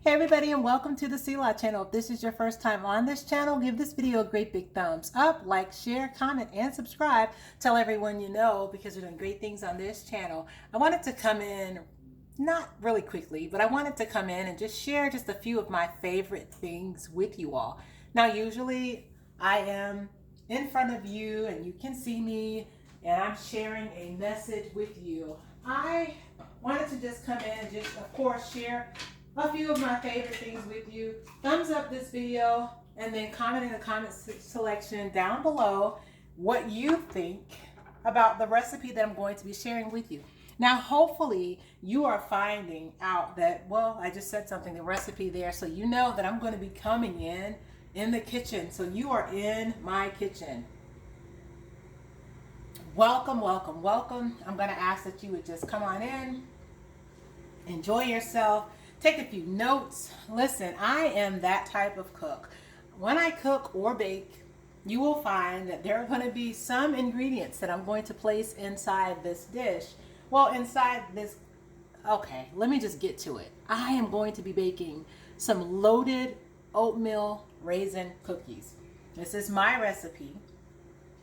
Hey everybody, and welcome to the Selah channel. If this is your first time on this channel, give this video a great big thumbs up, like, share, comment, and subscribe. Tell everyone you know, because we're doing great things on this channel. I wanted to come in, not really quickly, but I wanted to come in and just share just a few of my favorite things with you all. Now, usually I am in front of you and you can see me and I'm sharing a message with you. I wanted to just come in and just, of course, share a few of my favorite things with you. Thumbs up this video and then comment in the comment section down below what you think about the recipe that I'm going to be sharing with you. Now, hopefully you are finding out that, well, I just said something, the recipe there, so you know that I'm going to be coming in the kitchen. So you are in my kitchen. Welcome, welcome, welcome. I'm going to ask that you would just come on in, enjoy yourself, take a few notes. Listen, I am that type of cook. When I cook or bake, you will find that there are going to be some ingredients that I'm going to place inside this dish. Well, inside this, okay, let me just get to it. I am going to be baking some loaded oatmeal raisin cookies. This is my recipe.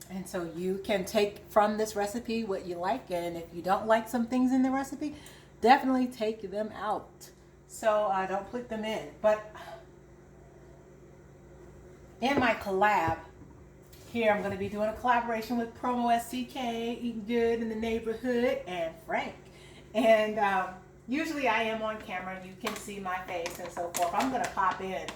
And so you can take from this recipe what you like, and if you don't like some things in the recipe, definitely take them out. So don't put them in. But in my collab here, I'm going to be doing a collaboration with Promo STK, Eating Good in the Neighborhood, and Frank. And usually I am on camera. You can see my face and so forth. I'm going to pop in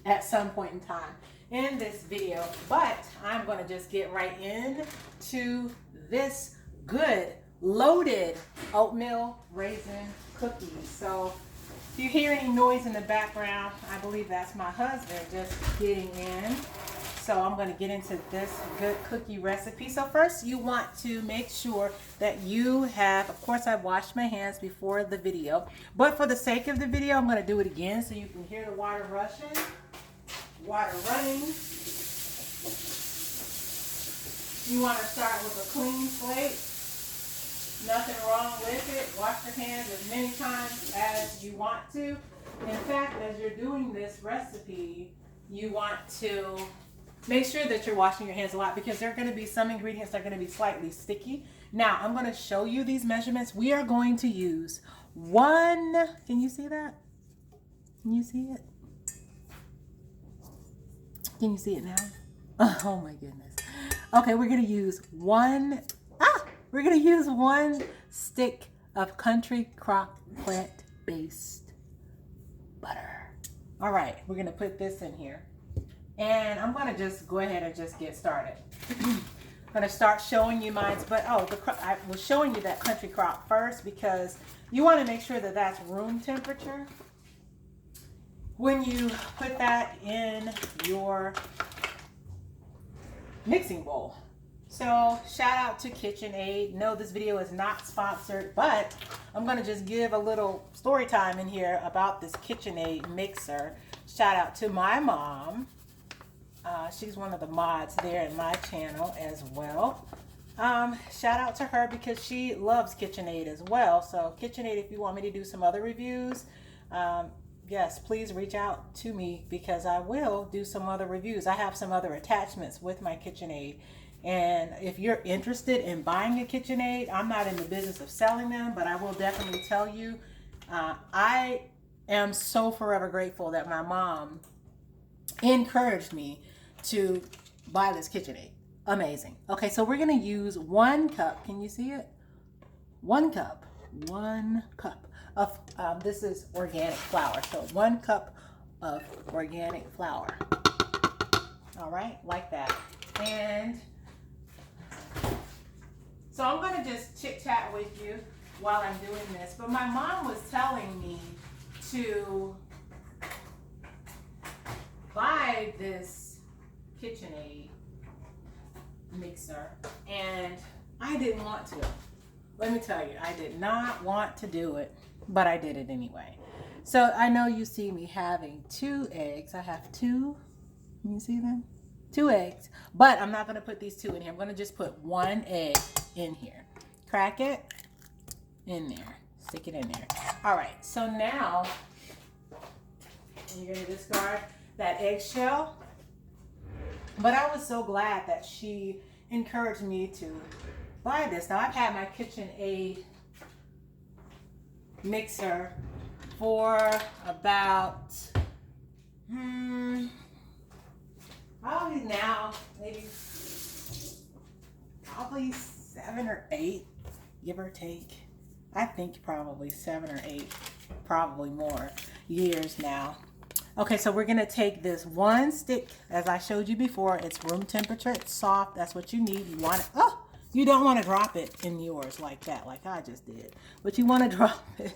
at some point in time in this video, but I'm going to just get right into this good loaded oatmeal raisin cookies. So if you hear any noise in the background, I believe that's my husband just getting in. So I'm going to get into this good cookie recipe. So first you want to make sure that you have, of course I washed my hands before the video, but for the sake of the video, I'm going to do it again so you can hear the water rushing. Water running. You want to start with a clean slate. Nothing wrong with it. Wash your hands as many times as you want to. In fact, as you're doing this recipe, you want to make sure that you're washing your hands a lot because there are going to be some ingredients that are going to be slightly sticky. Now, I'm going to show you these measurements. We are going to use one, can you see that? Can you see it? Can you see it now? Oh my goodness. Okay, we're gonna use one stick of country crock plant-based butter. All right, we're gonna put this in here. And I'm gonna just go ahead and just get started. I'm gonna start showing you mine, but I was showing you that country crock first because you wanna make sure that that's room temperature when you put that in your mixing bowl. So shout out to KitchenAid. No, this video is not sponsored, but I'm gonna just give a little story time in here about this KitchenAid mixer. Shout out to my mom. She's one of the mods there in my channel as well. Shout out to her because she loves KitchenAid as well. So KitchenAid, if you want me to do some other reviews, yes, please reach out to me because I will do some other reviews. I have some other attachments with my KitchenAid. And if you're interested in buying a KitchenAid, I'm not in the business of selling them, but I will definitely tell you, I am so forever grateful that my mom encouraged me to buy this KitchenAid. Amazing. Okay, so we're going to use 1 cup. Can you see it? 1 cup. 1 cup. Of this is organic flour, so 1 cup of organic flour. All right, like that. And so I'm going to just chit chat with you while I'm doing this, but my mom was telling me to buy this KitchenAid mixer, and I didn't want to. Let me tell you, I did not want to do it, but I did it anyway. So I know you see me having 2 eggs. I have 2, can you see them? 2 eggs, but I'm not gonna put these 2 in here. I'm gonna just put 1 egg in here. Crack it in there, stick it in there. All right, so now You're gonna discard that eggshell. But I was so glad that she encouraged me to buy this. Now I've had my KitchenAid mixer for about probably now maybe probably 7 or 8, give or take. I think probably 7 or 8, probably more years now. Okay, so we're gonna take this one stick, as I showed you before. It's room temperature, it's soft, that's what you need. You want it, oh, you don't want to drop it in yours like that, like I just did, but you want to drop it,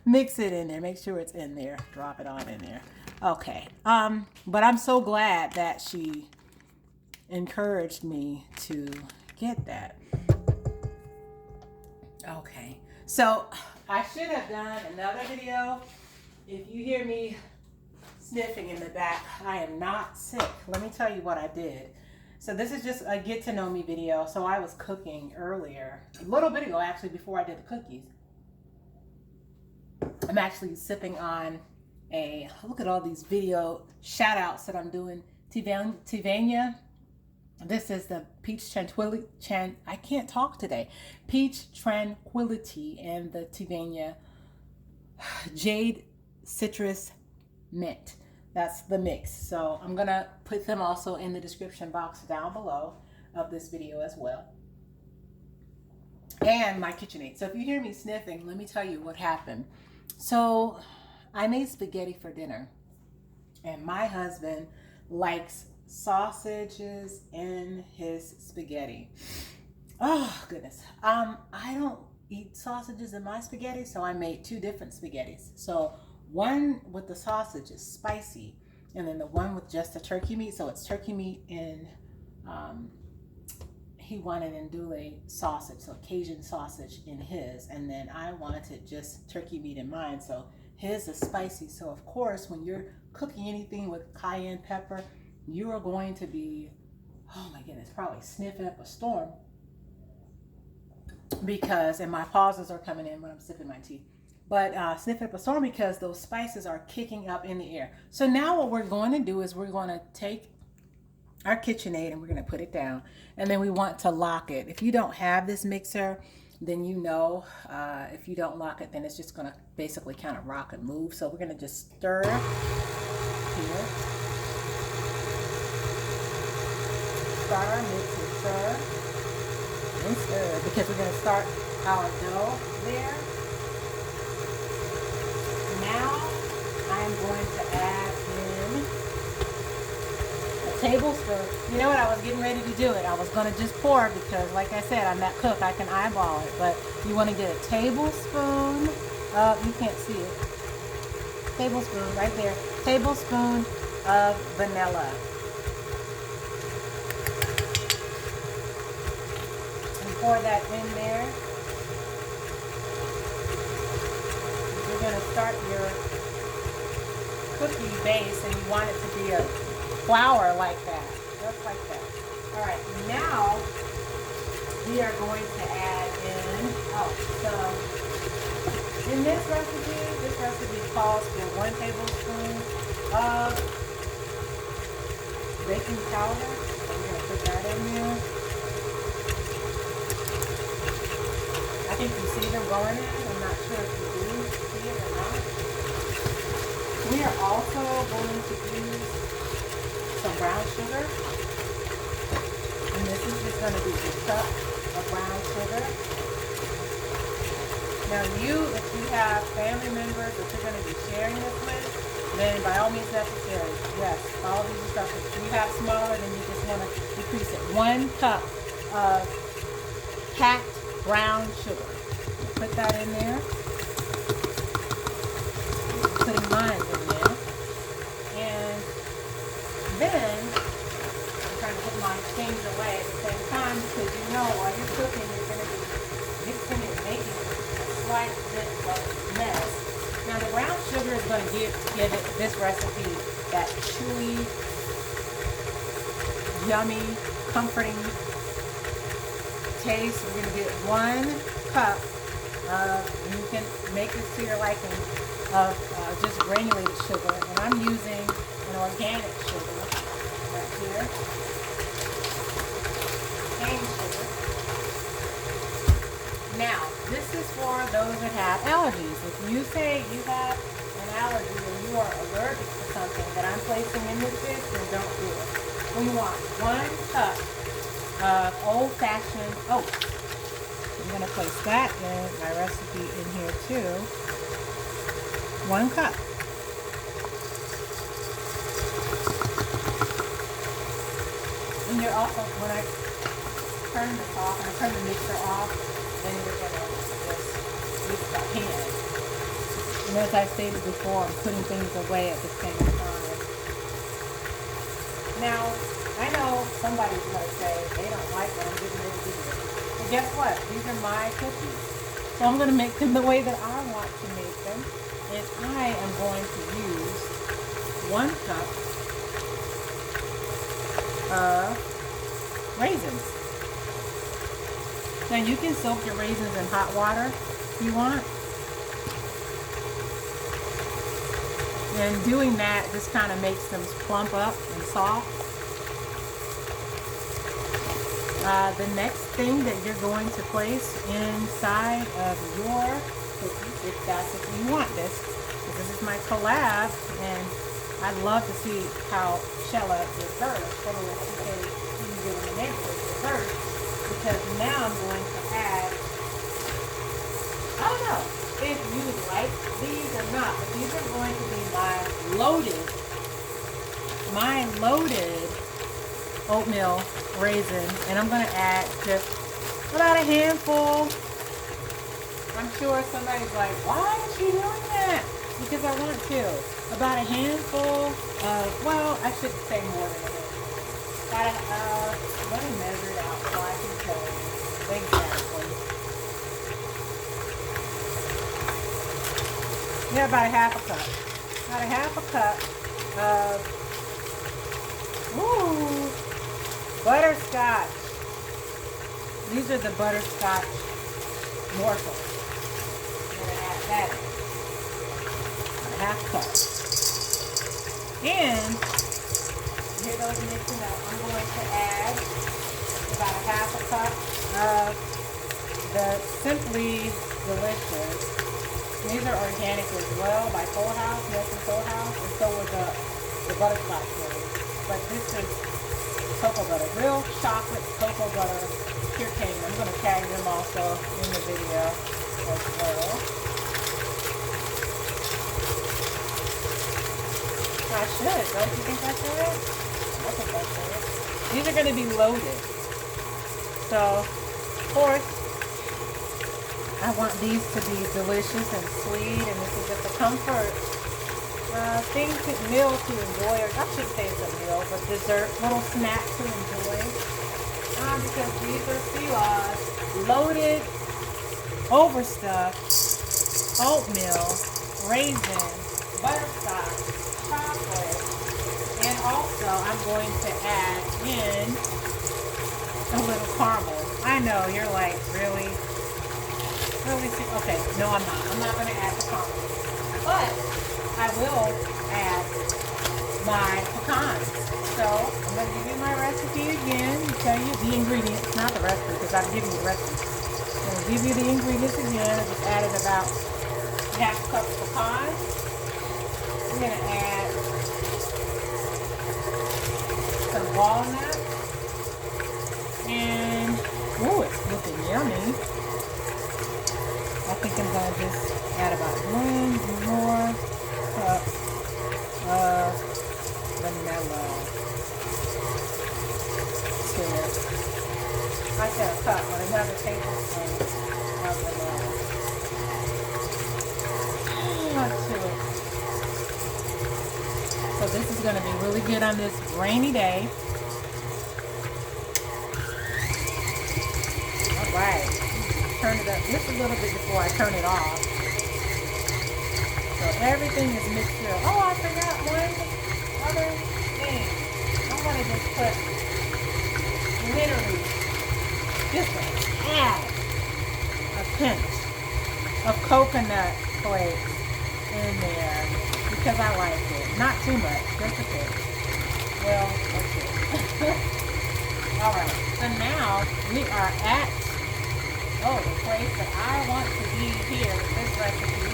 mix it in there, make sure it's in there, drop it on in there. Okay, but I'm so glad that she encouraged me to get that. Okay, so I should have done another video. If you hear me sniffing in the back, I am not sick. Let me tell you what I did. So this is just a get to know me video. So I was cooking earlier, a little bit ago actually, before I did the cookies. I'm actually sipping on a, look at all these video shout outs that I'm doing. Tivania. This is the Peach Tranquility, I can't talk today. Peach Tranquility and the Tivania Jade Citrus Mint. That's the mix. So I'm gonna put them also in the description box down below of this video as well. And my KitchenAid. So if you hear me sniffing, let me tell you what happened. So I made spaghetti for dinner, and my husband likes sausages in his spaghetti. Oh goodness. I don't eat sausages in my spaghetti, so I made 2 different spaghettis. So one with the sausage is spicy, and then the one with just the turkey meat, so it's turkey meat and he wanted andouille sausage, so Cajun sausage in his, and then I wanted just turkey meat in mine, so his is spicy. So of course when you're cooking anything with cayenne pepper, you are going to be, oh my goodness, probably sniffing up a storm, because, and my pauses are coming in when I'm sipping my tea, but sniffing up a storm because those spices are kicking up in the air. So now what we're going to do is we're going to take our KitchenAid and we're going to put it down, and then we want to lock it. If you don't have this mixer, then you know, if you don't lock it, then it's just going to basically kind of rock and move. So we're going to just stir here. Start our mix and stir and stir, because we're going to start our dough there. Now I'm going to add in a tablespoon. You know what? I was getting ready to do it. I was going to just pour, because like I said, I'm that cook. I can eyeball it. But you want to get a tablespoon of, you can't see it, tablespoon right there, tablespoon of vanilla. And pour that in there. You're going to start your cookie base, and you want it to be a flour like that, just like that. All right, now we are going to add in, in this recipe calls for 1 tablespoon of baking powder. So we're going to put that in there. I think you see them going in. I'm not sure if you do see it or not. We are also going to use some brown sugar. And this is just going to be a cup of brown sugar. Now if you have family members that you're going to be sharing this with, then by all means necessary, yes, all these instructions. If you have smaller, then you just want to decrease it. 1 cup of packed brown sugar. Put that in there. Putting mine in there. And then I'm trying to put my things away at the same time, because you know while you're cooking, you're going to be mixing and making a slight bit of mess. Now the brown sugar is going to give it, this recipe, that chewy, yummy, comforting taste. We're going to get 1 cup of, and you can make this to your liking, of just granulated sugar, and I'm using an organic sugar right here, cane sugar. Now, this is for those that have allergies. If you say you have an allergy or you are allergic to something that I'm placing in this dish, then don't do it. We want 1 cup of old-fashioned oats. I'm going to place that in my recipe in here too. 1 cup. And you're also, when I turn this off, and I turn the mixer off, then you're going to just mix by hand. And as I stated before, I'm putting things away at the same time. Now, I know somebody's going to say they don't like what I'm getting ready to do. But guess what? These are my cookies. So I'm going to make them the way that I want to make them. And I am going to use 1 cup of raisins. Now you can soak your raisins in hot water if you want. And doing that just kind of makes them plump up and soft. The next thing that you're going to place inside of your cookies, if that's if you want this is my collab, and I'd love to see how Selah is hers. So you can get in the neighborhood with hers, because now I'm going to add, I don't know if you like these or not, but these are going to be my loaded oatmeal raisin, and I'm going to add just about a handful. I'm sure somebody's like, why is she doing that? Because I want to. About a handful of, well, I should say more than a handful. Let me measure it out so I can tell you exactly. Yeah, about a half a cup. About a half a cup of, butterscotch. These are the butterscotch morsels. I'm going to add that in. About a half cup. And hear those mixing up. I'm going to add about a half a cup of the Simply Delicious. These are organic as well by Full House, Milk and Full House, and so are the butterscotch ones. But this is cocoa butter, real chocolate cocoa butter, pure cane. I'm going to tag them also in the video as well. I should, don't you think I should? I think I should. These are going to be loaded. So, of course, I want these to be delicious and sweet, and this is just a comfort meal to enjoy, or I shouldn't say it's a meal, but dessert, little snack to enjoy. Because these are Selah's loaded, overstuffed oatmeal, raisin, butterscotch, chocolate, and also I'm going to add in a little caramel. I know, you're like, really? Really? Okay, no, I'm not. I'm not going to add the caramel. But I will add my pecans. So I'm going to give you my recipe again and tell you the ingredients, not the recipe, because I've given you the recipe. I'm going to give you the ingredients again. I just added about half a cup of pecans. I'm going to add some walnuts. And, ooh, it's looking yummy. I think I'm going to just add about 1 more cup of vanilla to it. I said a cup, but another tablespoon of vanilla to it. So this is going to be really good on this rainy day. All right. Turn it up just a little bit before I turn it off. So everything is mixed through. Oh, I forgot one other thing. I'm going to just put literally just a pinch of coconut flakes in there because I like it. Not too much, just a bit. Well, okay. All right, so now we are at, the place that I want to be here with this recipe.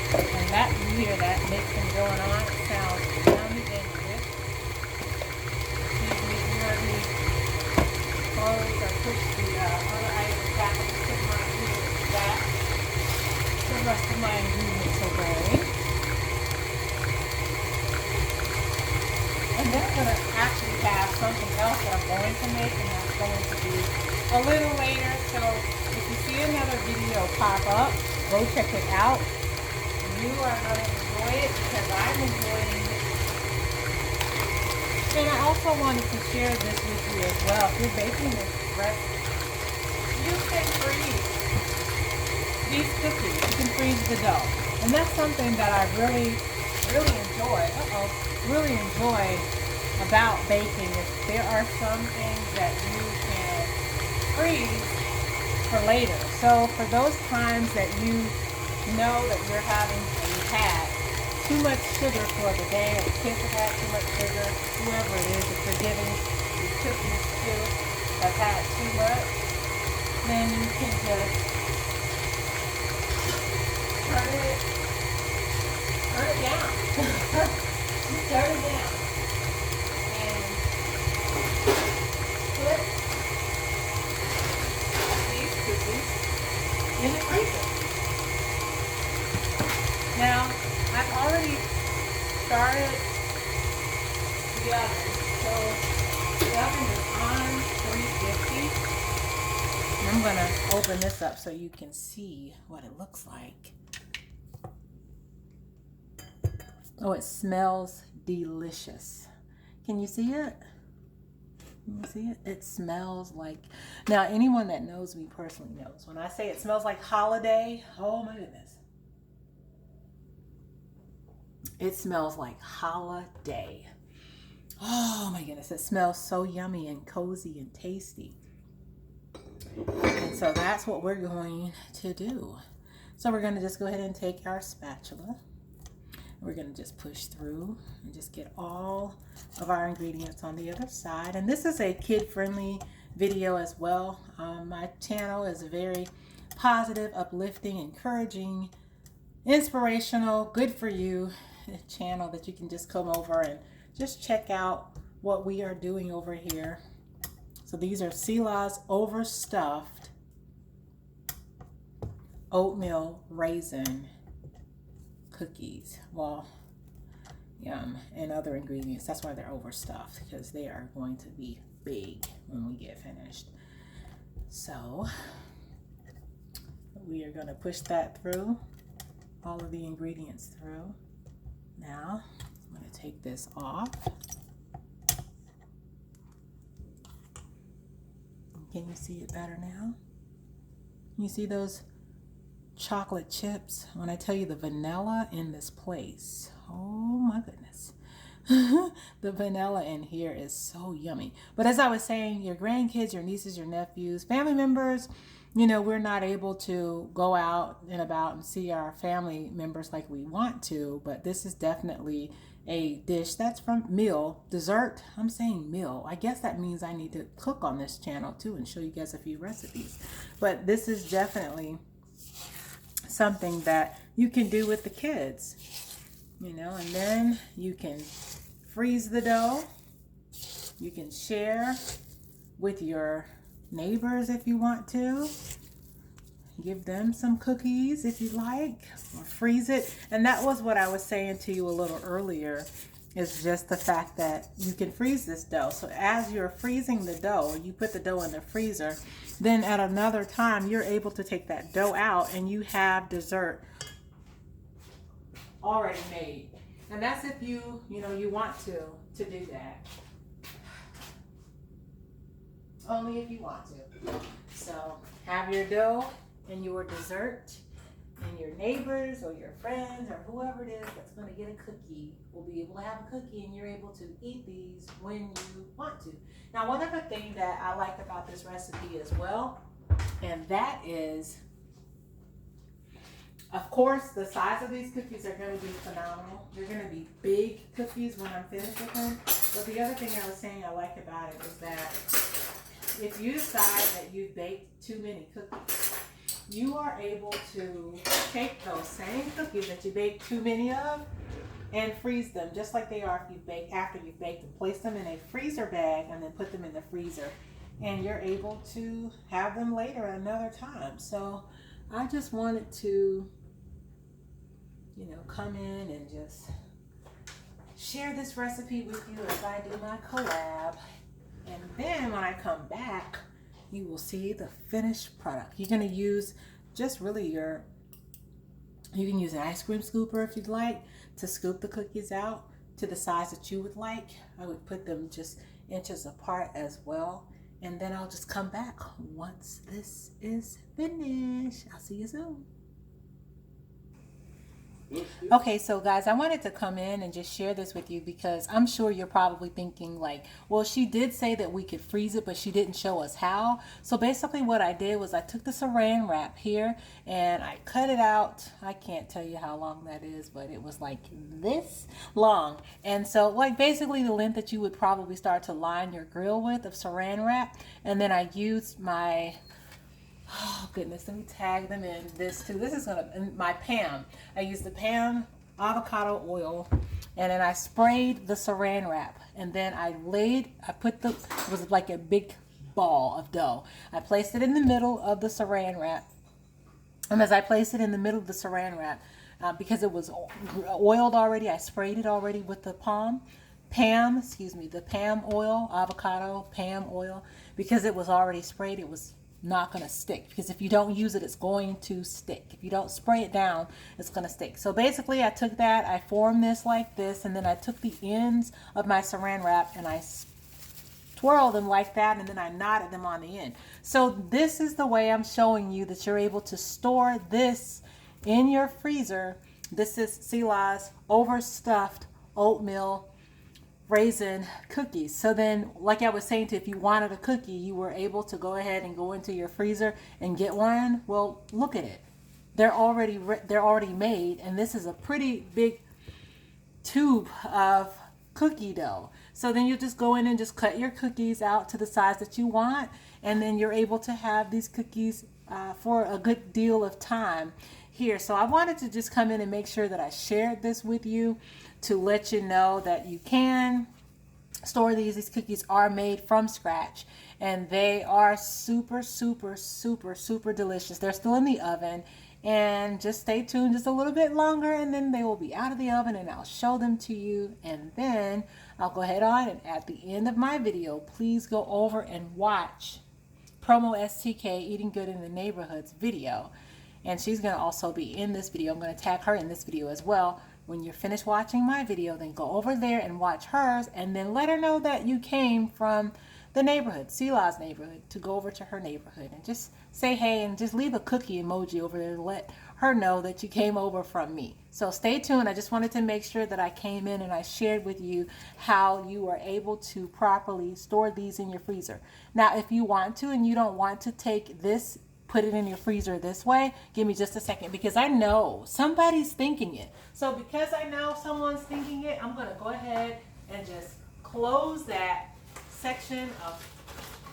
And that, you hear that mixing going on. It sounds yummy and good. Excuse me, you heard me close or push the other items back and put my ingredients back. The rest of my ingredients away. And then I'm going to actually have something else that I'm going to make, and that's going to be a little later. So if you see another video pop up, go check it out. You are going to enjoy it because I'm enjoying it. And I also wanted to share this with you as well. If you're baking this recipe, you can freeze these cookies. You can freeze the dough. And that's something that I really enjoy about baking. Is there are some things that you can freeze for later. So for those times that you know that you're having, or you've had too much sugar for the day, or the kids have had too much sugar, whoever it is that you're giving these cookies to have had too much, then you can just turn it down. Just turn it down. And put these cookies in the freezer. Now, I've already started the oven. So the oven is on 350. And I'm going to open this up so you can see what it looks like. Oh, it smells delicious. Can you see it? Can you see it? It smells like, now anyone that knows me personally knows, when I say it smells like holiday, oh my goodness. It smells like holiday. Oh my goodness, it smells so yummy and cozy and tasty. And so that's what we're going to do. So we're going to just go ahead and take our spatula. We're going to just push through and just get all of our ingredients on the other side. And this is a kid-friendly video as well. My channel is very positive, uplifting, encouraging, inspirational, good for you channel that you can just come over and just check out what we are doing over here. So these are Selah's overstuffed oatmeal raisin cookies. Well, yum, and other ingredients. That's why they're overstuffed, because they are going to be big when we get finished. So we are going to push that through, all of the ingredients through. Now I'm going to take this off. Can you see it better now? You see those chocolate chips? When I tell you the vanilla in this place, oh my goodness. The vanilla in here is so yummy. But as I was saying, your grandkids, your nieces, your nephews, family members, you know, we're not able to go out and about and see our family members like we want to, but this is definitely a dish that's from meal, dessert. I'm saying meal. I guess that means I need to cook on this channel too and show you guys a few recipes. But this is definitely something that you can do with the kids, you know, and then you can freeze the dough. You can share with your neighbors if you want to. Give them some cookies if you like, or freeze it. And that was what I was saying to you a little earlier, is just the fact that you can freeze this dough. So as you're freezing the dough, you put the dough in the freezer, then at another time you're able to take that dough out and you have dessert already made. And that's if you want to do that. Only if you want to. So have your dough and your dessert, and your neighbors or your friends or whoever it is that's going to get a cookie will be able to have a cookie, and you're able to eat these when you want to. Now, one other thing that I like about this recipe as well, and that is Of course, the size of these cookies are going to be phenomenal. They're going to be big cookies when I'm finished with them. But the other thing I was saying I like about it is that if you decide that you've baked too many cookies, you are able to take those same cookies that you baked too many of and freeze them just like they are if you bake after you've baked them. Place them in a freezer bag and then put them in the freezer. And you're able to have them later at another time. So I just wanted to, you know, come in and just share this recipe with you as I do my collab. And then when I come back, you will see the finished product. You're going to use just really you can use an ice cream scooper if you'd like to scoop the cookies out to the size that you would like. I would put them just inches apart as well. And then I'll just come back once this is finished. I'll see you soon. Okay, so guys, I wanted to come in and just share this with you because I'm sure you're probably thinking like, well, she did say that we could freeze it, but she didn't show us how. So basically what I did was I took the saran wrap here and I cut it out. I can't tell you how long that is, but it was like this long. And so like basically the length that you would probably start to line your grill with of saran wrap. And then I used my, oh goodness, let me tag them in this too. This is my Pam. I used the Pam avocado oil and then I sprayed the saran wrap and then it was like a big ball of dough. I placed it in the middle of the saran wrap. And as I placed it in the middle of the saran wrap, because it was oiled already, I sprayed it already with the the Pam oil, avocado Pam oil, because it was already sprayed. It was not going to stick because if you don't use it, it's going to stick. If you don't spray it down, it's going to stick. So basically I took that, I formed this like this, and then I took the ends of my saran wrap and I twirled them like that, and then I knotted them on the end. So this is the way I'm showing you that you're able to store this in your freezer. This is Selah's overstuffed oatmeal raisin cookies. So then, like I was saying, if you wanted a cookie, you were able to go ahead and go into your freezer and get one. Well, look at it. They're already made, and this is a pretty big tube of cookie dough. So then you just go in and just cut your cookies out to the size that you want, and then you're able to have these cookies for a good deal of time here. So I wanted to just come in and make sure that I shared this with you to let you know that you can store these. These cookies are made from scratch and they are super, super, super, super delicious. They're still in the oven, and just stay tuned just a little bit longer and then they will be out of the oven and I'll show them to you. And then I'll go ahead on and at the end of my video, please go over and watch Promo STK Eating Good in the Neighborhoods video. And she's going to also be in this video. I'm going to tag her in this video as well. When you're finished watching my video, then go over there and watch hers and then let her know that you came from the neighborhood, Selah's neighborhood, to go over to her neighborhood and just say hey and just leave a cookie emoji over there to let her know that you came over from me. So stay tuned. I just wanted to make sure that I came in and I shared with you how you are able to properly store these in your freezer. Now, if you want to and you don't want to take this, put it in your freezer this way, give me just a second because I know somebody's thinking it. So because I know someone's thinking it, I'm going to go ahead and just close that section of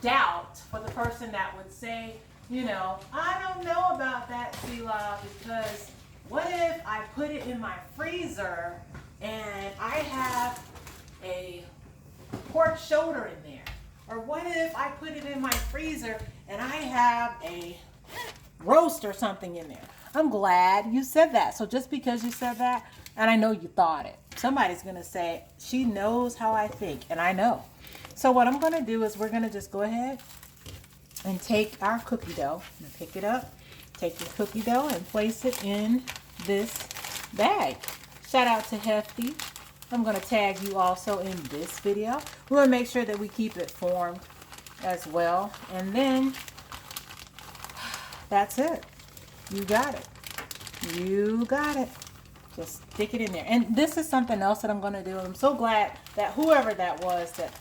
doubt for the person that would say, you know, I don't know about that, Selah, because what if I put it in my freezer and I have a pork shoulder in there? Or what if I put it in my freezer and I have a roast or something in there? I'm glad you said that. So just because you said that, and I know you thought it, somebody's going to say, she knows how I think, and I know. So what I'm going to do is we're going to just go ahead and take our cookie dough and pick it up. Take your cookie dough and place it in this bag. Shout out to Hefty. I'm going to tag you also in this video. We want to make sure that we keep it formed as well. And then that's it. You got it. You got it. Just stick it in there. And this is something else that I'm going to do. I'm so glad that whoever that was that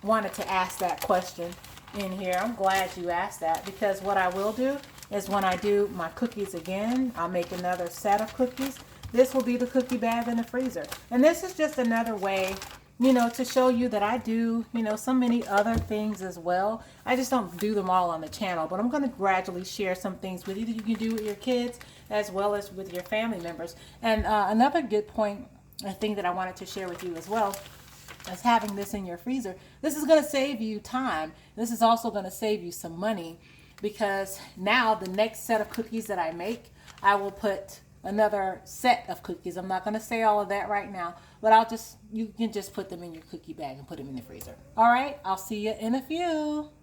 wanted to ask that question in here, I'm glad you asked that, because what I will do is when I do my cookies again. I'll make another set of cookies. This will be the cookie bag in the freezer. And this is just another way, you know, to show you that I do, you know, so many other things as well. I just don't do them all on the channel, but I'm going to gradually share some things with you that you can do with your kids as well as with your family members. And another good point, a thing that I wanted to share with you as well, is having this in your freezer. This is going to save you time. This is also going to save you some money, because now the next set of cookies that I make, I will put another set of cookies. I'm not going to say all of that right now, but you can just put them in your cookie bag and put them in the freezer. All right, I'll see you in a few.